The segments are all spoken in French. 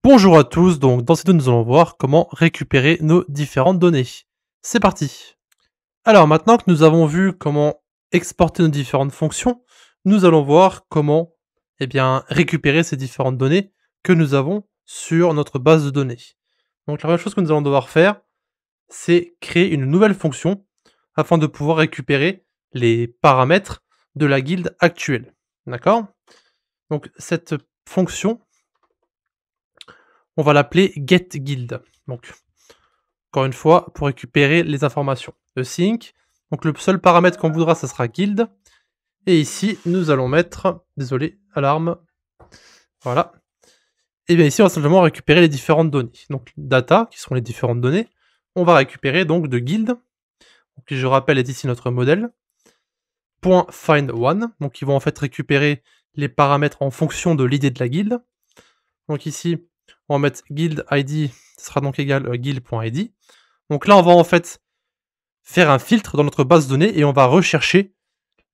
Bonjour à tous, donc dans cette vidéo nous allons voir comment récupérer nos différentes données. C'est parti. Alors maintenant que nous avons vu comment exporter nos différentes fonctions, nous allons voir comment récupérer ces différentes données que nous avons sur notre base de données. Donc la première chose que nous allons devoir faire, c'est créer une nouvelle fonction afin de pouvoir récupérer les paramètres de la guilde actuelle. D'accord? Donc cette fonction, on va l'appeler getGuild. Donc encore une fois, pour récupérer les informations. Async, donc le seul paramètre qu'on voudra, ça sera guild. Et ici, nous allons mettre, désolé, alarme, voilà. Et bien ici, on va simplement récupérer les différentes données. Donc data, qui sont les différentes données, on va récupérer donc de guild, donc, qui je rappelle est ici notre modèle, .find1, donc ils vont en fait récupérer les paramètres en fonction de l'idée de la guilde. Donc ici, on va mettre guild id, ce sera donc égal guild.id. Donc là, on va en fait faire un filtre dans notre base de données et on va rechercher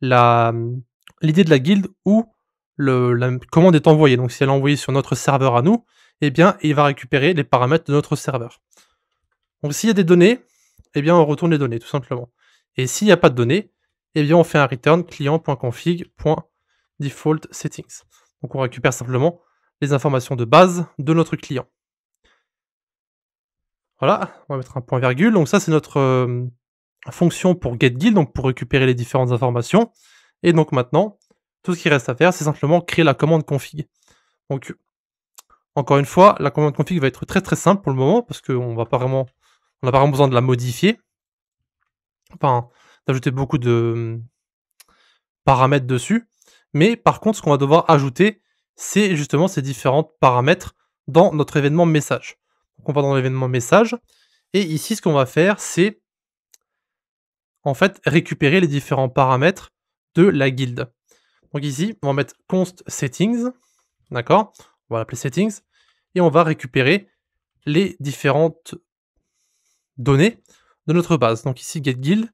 l'idée de la guilde où la commande est envoyée. Donc si elle est envoyée sur notre serveur à nous, eh bien il va récupérer les paramètres de notre serveur. Donc s'il y a des données, eh bien on retourne les données tout simplement. Et s'il n'y a pas de données, eh bien on fait un return client.config.default settings. Donc on récupère simplement les informations de base de notre client. Voilà, on va mettre un point virgule. Donc ça c'est notre fonction pour getGuild, donc pour récupérer les différentes informations. Et donc maintenant, tout ce qui reste à faire, c'est simplement créer la commande config. Donc, encore une fois, la commande config va être très très simple pour le moment, parce qu'on n'a pas vraiment besoin de la modifier. Enfin, d'ajouter beaucoup de paramètres dessus. Mais par contre, ce qu'on va devoir ajouter, c'est justement ces différents paramètres dans notre événement message. Donc on va dans l'événement message, et ici, ce qu'on va faire, c'est en fait récupérer les différents paramètres de la guilde. Donc ici, on va mettre const settings, d'accord? On va l'appeler settings, et on va récupérer les différentes données de notre base. Donc ici, getGuild,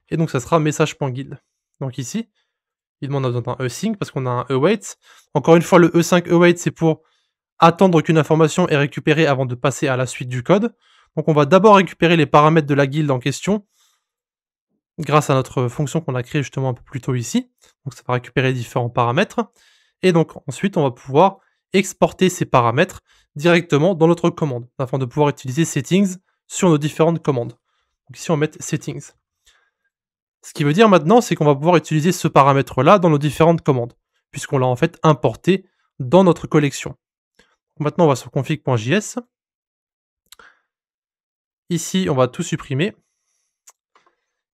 et donc ça sera message.guild. Donc ici, il demande un async parce qu'on a un await. Encore une fois, le e5 await, c'est pour attendre qu'une information est récupérée avant de passer à la suite du code. Donc on va d'abord récupérer les paramètres de la guilde en question, grâce à notre fonction qu'on a créée justement un peu plus tôt ici. Donc ça va récupérer différents paramètres. Et donc ensuite, on va pouvoir exporter ces paramètres directement dans notre commande, afin de pouvoir utiliser settings sur nos différentes commandes. Donc ici, on va mettre settings. Ce qui veut dire maintenant, c'est qu'on va pouvoir utiliser ce paramètre-là dans nos différentes commandes, puisqu'on l'a en fait importé dans notre collection. Maintenant, on va sur config.js. Ici, on va tout supprimer.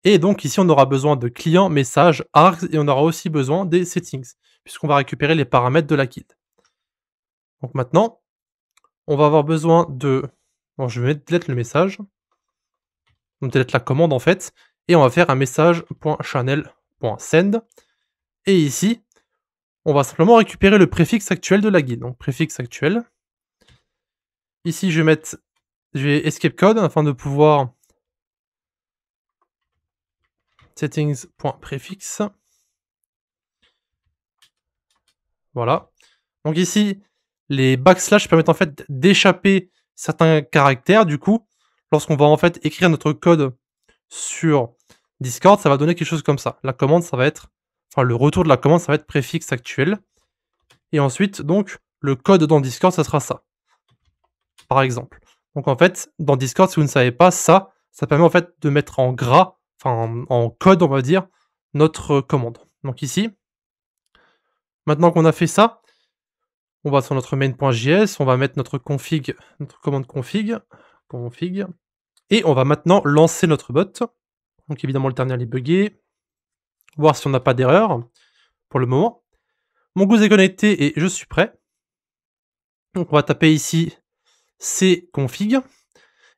Et donc ici, on aura besoin de client, message, args, et on aura aussi besoin des settings, puisqu'on va récupérer les paramètres de la guilde. Donc maintenant, on va avoir besoin de... Bon, je vais delete le message. On delete la commande en fait. Et on va faire un message.channel.send. Et ici, on va simplement récupérer le préfixe actuel de la guilde. Donc préfixe actuel. Ici, je vais escape code afin de pouvoir settings.préfixe. Voilà. Donc ici, les backslash permettent en fait d'échapper certains caractères. Du coup, lorsqu'on va en fait écrire notre code sur Discord, ça va donner quelque chose comme ça. La commande, ça va être... Enfin, le retour de la commande, ça va être préfixe actuel. Et ensuite, donc, le code dans Discord, ça sera ça. Par exemple. Donc en fait, dans Discord, si vous ne savez pas, ça permet en fait de mettre en gras, enfin en code, on va dire, notre commande. Donc ici, maintenant qu'on a fait ça, on va sur notre main.js, on va mettre notre config, notre commande config, et on va maintenant lancer notre bot. Donc évidemment, le terminal est buggé. Voir si on n'a pas d'erreur pour le moment. Mon goose est connecté et je suis prêt. Donc on va taper ici cconfig.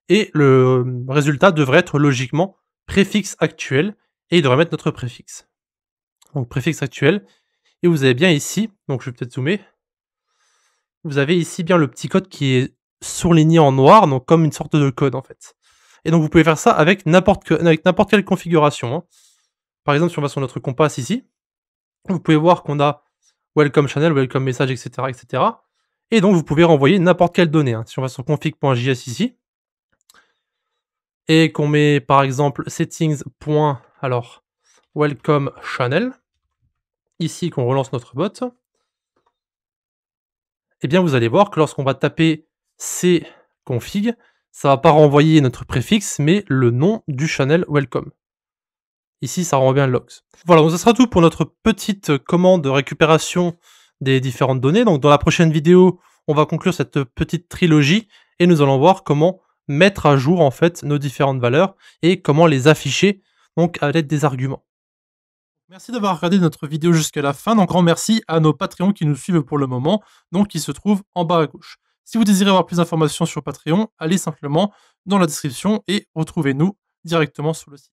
Et le résultat devrait être logiquement préfixe actuel, et il devrait mettre notre préfixe. Donc préfixe actuel, et vous avez bien ici, donc je vais peut-être zoomer, vous avez ici bien le petit code qui est surligné en noir, donc comme une sorte de code en fait. Et donc vous pouvez faire ça avec n'importe quelle configuration. Hein. Par exemple, si on va sur notre compass ici, vous pouvez voir qu'on a welcome channel, welcome message, etc., etc. Et donc vous pouvez renvoyer n'importe quelle donnée, hein. Si on va sur config.js ici et qu'on met par exemple settings. Alors welcome channel, ici qu'on relance notre bot, et bien vous allez voir que lorsqu'on va taper cconfig, ça va pas renvoyer notre préfixe, mais le nom du channel welcome. Ici, ça renvoie bien le logs. Voilà, donc ça sera tout pour notre petite commande de récupération des différentes données. Donc dans la prochaine vidéo, on va conclure cette petite trilogie et nous allons voir comment mettre à jour en fait nos différentes valeurs et comment les afficher donc à l'aide des arguments. Merci d'avoir regardé notre vidéo jusqu'à la fin. Donc grand merci à nos Patreons qui nous suivent pour le moment, donc qui se trouvent en bas à gauche. Si vous désirez avoir plus d'informations sur Patreon, allez simplement dans la description et retrouvez-nous directement sur le site.